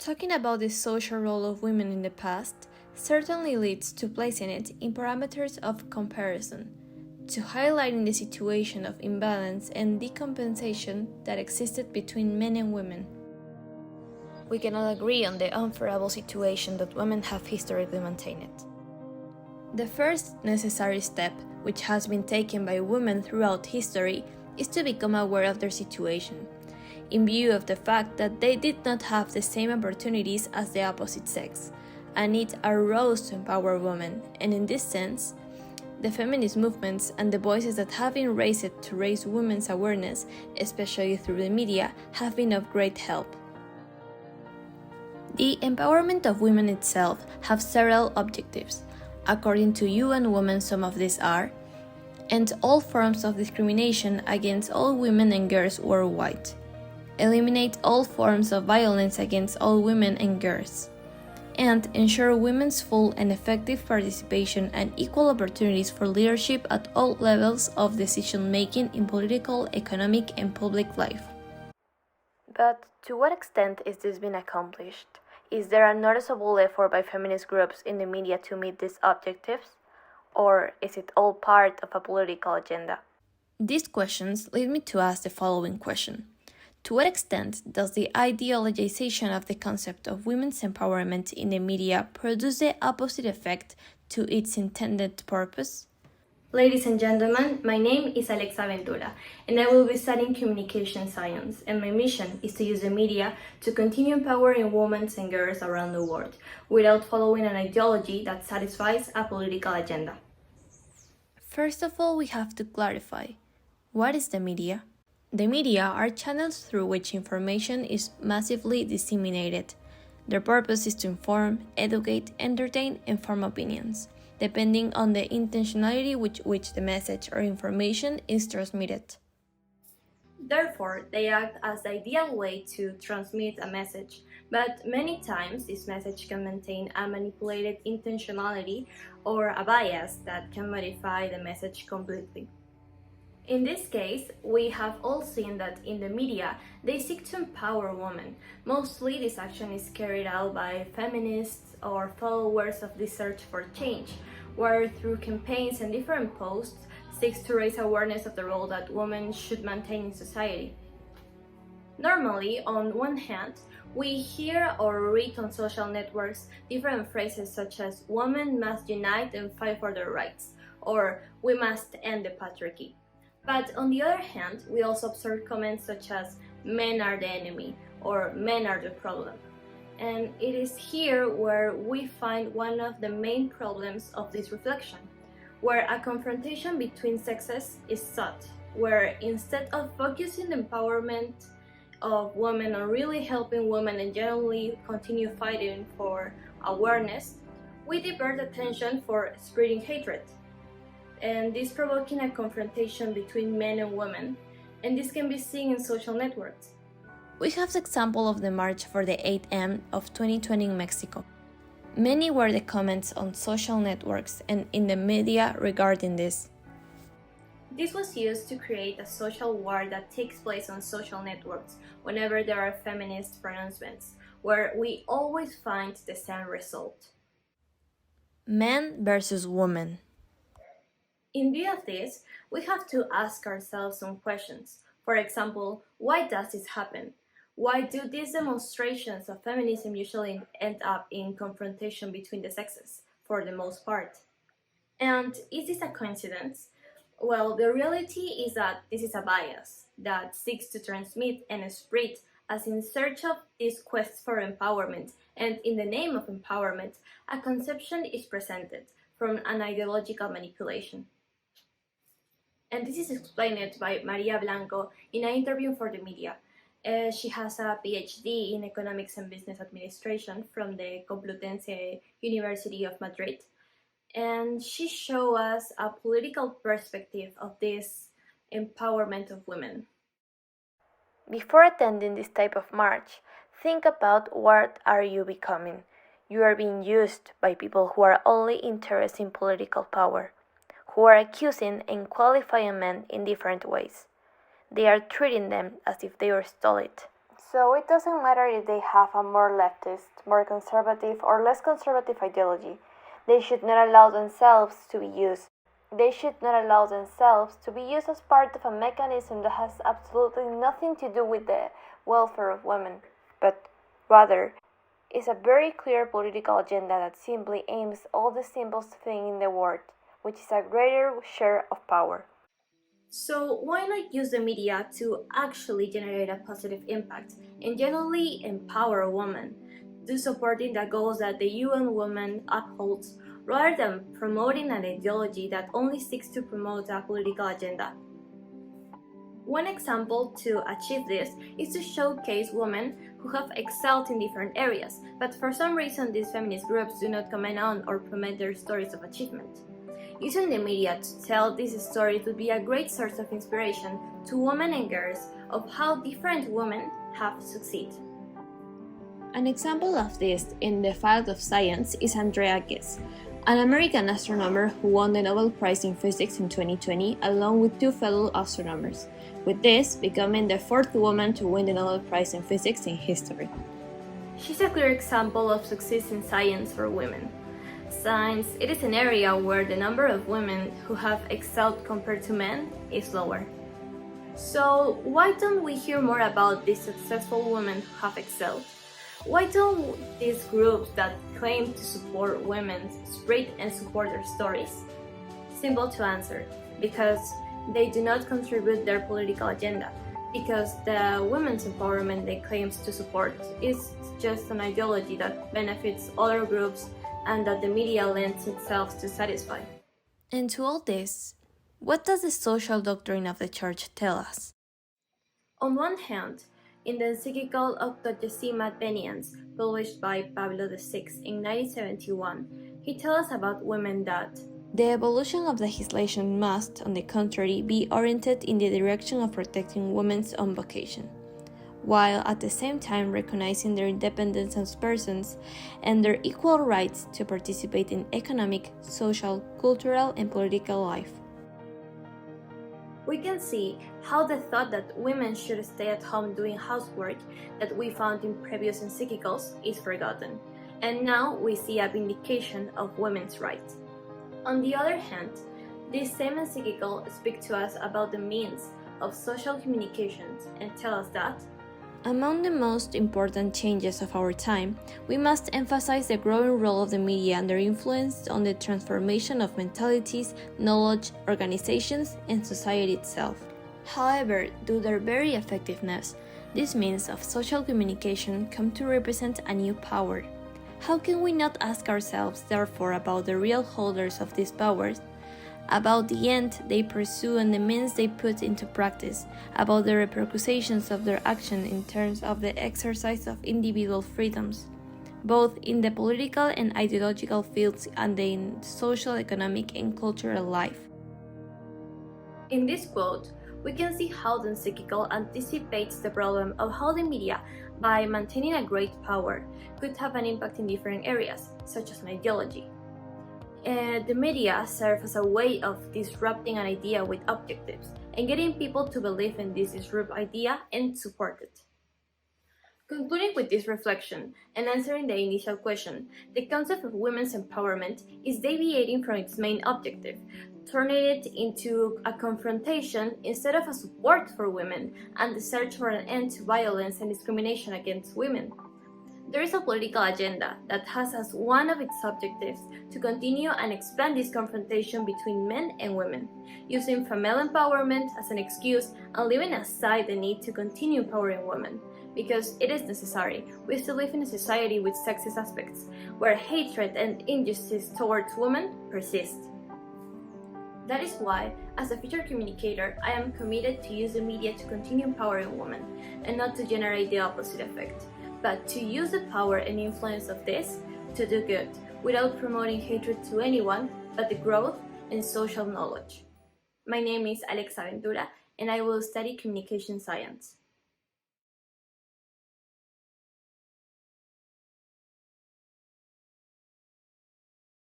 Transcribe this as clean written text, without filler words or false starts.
Talking about the social role of women in the past certainly leads to placing it in parameters of comparison, to highlighting the situation of imbalance and decompensation that existed between men and women. We can all agree on the unfavorable situation that women have historically maintained. The first necessary step, which has been taken by women throughout history, is to become aware of their situation, in view of the fact that they did not have the same opportunities as the opposite sex. A need arose to empower women, and in this sense, the feminist movements and the voices that have been raised to raise women's awareness, especially through the media, have been of great help. The empowerment of women itself have several objectives. According to UN Women, some of these are: end all forms of discrimination against all women and girls worldwide, eliminate all forms of violence against all women and girls, and ensure women's full and effective participation and equal opportunities for leadership at all levels of decision-making in political, economic, and public life. But to what extent is this being accomplished? Is there a noticeable effort by feminist groups in the media to meet these objectives? Or is it all part of a political agenda? These questions lead me to ask the following question. To what extent does the ideologization of the concept of women's empowerment in the media produce the opposite effect to its intended purpose? Ladies and gentlemen, my name is Alexa Ventura, and I will be studying communication science, and my mission is to use the media to continue empowering women and girls around the world, without following an ideology that satisfies a political agenda. First of all, we have to clarify, what is the media? The media are channels through which information is massively disseminated. Their purpose is to inform, educate, entertain, and form opinions, depending on the intentionality with which the message or information is transmitted. Therefore, they act as the ideal way to transmit a message, but many times this message can maintain a manipulated intentionality or a bias that can modify the message completely. In this case, we have all seen that in the media, they seek to empower women. Mostly this action is carried out by feminists or followers of the search for change, where through campaigns and different posts seeks to raise awareness of the role that women should maintain in society. Normally, on one hand, we hear or read on social networks different phrases such as "women must unite and fight for their rights," or "we must end the patriarchy." But on the other hand, we also observe comments such as "men are the enemy" or "men are the problem." And it is here where we find one of the main problems of this reflection, where a confrontation between sexes is sought, where instead of focusing the empowerment of women on really helping women and generally continue fighting for awareness, we divert attention for spreading hatred. And this provoking a confrontation between men and women, and this can be seen in social networks. We have the example of the March for the 8M of 2020 in Mexico. Many were the comments on social networks and in the media regarding this. This was used to create a social war that takes place on social networks whenever there are feminist pronouncements, where we always find the same result. Men versus women. In view of this, we have to ask ourselves some questions. For example, why does this happen? Why do these demonstrations of feminism usually end up in confrontation between the sexes, for the most part? And is this a coincidence? Well, the reality is that this is a bias that seeks to transmit and spread as in search of this quest for empowerment, and in the name of empowerment, a conception is presented from an ideological manipulation. And this is explained by Maria Blanco in an interview for the media. She has a PhD in Economics and Business Administration from the Complutense University of Madrid. And she showed us a political perspective of this empowerment of women. Before attending this type of march, think about what are you becoming. You are being used by people who are only interested in political power, who are accusing and qualifying men in different ways. They are treating them as if they were stole it. So it doesn't matter if they have a more leftist, more conservative, or less conservative ideology. They should not allow themselves to be used. They should not allow themselves to be used as part of a mechanism that has absolutely nothing to do with the welfare of women, but rather is a very clear political agenda that simply aims all the simplest thing in the world, which is a greater share of power. So why not use the media to actually generate a positive impact and genuinely empower women to supporting the goals that the UN Women upholds rather than promoting an ideology that only seeks to promote a political agenda? One example to achieve this is to showcase women who have excelled in different areas, but for some reason these feminist groups do not comment on or promote their stories of achievement. Using the media to tell these stories would be a great source of inspiration to women and girls of how different women have succeeded. An example of this in the field of science is Andrea Ghez, an American astronomer who won the Nobel Prize in Physics in 2020 along with two fellow astronomers, with this becoming the fourth woman to win the Nobel Prize in Physics in history. She's a clear example of success in science for women. Science, it is an area where the number of women who have excelled compared to men is lower. So why don't we hear more about these successful women who have excelled? Why don't these groups that claim to support women spread and support their stories? Simple to answer, because they do not contribute their political agenda, because the women's empowerment they claim to support is just an ideology that benefits other groups and that the media lends itself to satisfy. And to all this, what does the social doctrine of the Church tell us? On one hand, in the encyclical Octogesimas Veniens, published by Pablo VI in 1971, he tells us about women that the evolution of legislation must, on the contrary, be oriented in the direction of protecting women's own vocation, while at the same time recognizing their independence as persons and their equal rights to participate in economic, social, cultural, and political life. We can see how the thought that women should stay at home doing housework that we found in previous encyclicals is forgotten, and now we see a vindication of women's rights. On the other hand, this same encyclical speaks to us about the means of social communications and tell us that among the most important changes of our time, we must emphasize the growing role of the media and their influence on the transformation of mentalities, knowledge, organizations, and society itself. However, due to their very effectiveness, these means of social communication come to represent a new power. How can we not ask ourselves, therefore, about the real holders of these powers, about the end they pursue and the means they put into practice, about the repercussions of their action in terms of the exercise of individual freedoms, both in the political and ideological fields and in social, economic, and cultural life? in this quote, we can see how the encyclical anticipates the problem of how the media, by maintaining a great power, could have an impact in different areas, such as an ideology. The media serve as a way of disrupting an idea with objectives and getting people to believe in this disruptive idea and support it. Concluding with this reflection and answering the initial question, the concept of women's empowerment is deviating from its main objective, turning it into a confrontation instead of a support for women and the search for an end to violence and discrimination against women. There is a political agenda that has as one of its objectives to continue and expand this confrontation between men and women, using female empowerment as an excuse and leaving aside the need to continue empowering women, because it is necessary. We still live in a society with sexist aspects, where hatred and injustice towards women persist. That is why, as a future communicator, I am committed to use the media to continue empowering women, and not to generate the opposite effect, but to use the power and influence of this to do good, without promoting hatred to anyone, but the growth and social knowledge. My name is Alexa Ventura, and I will study communication science.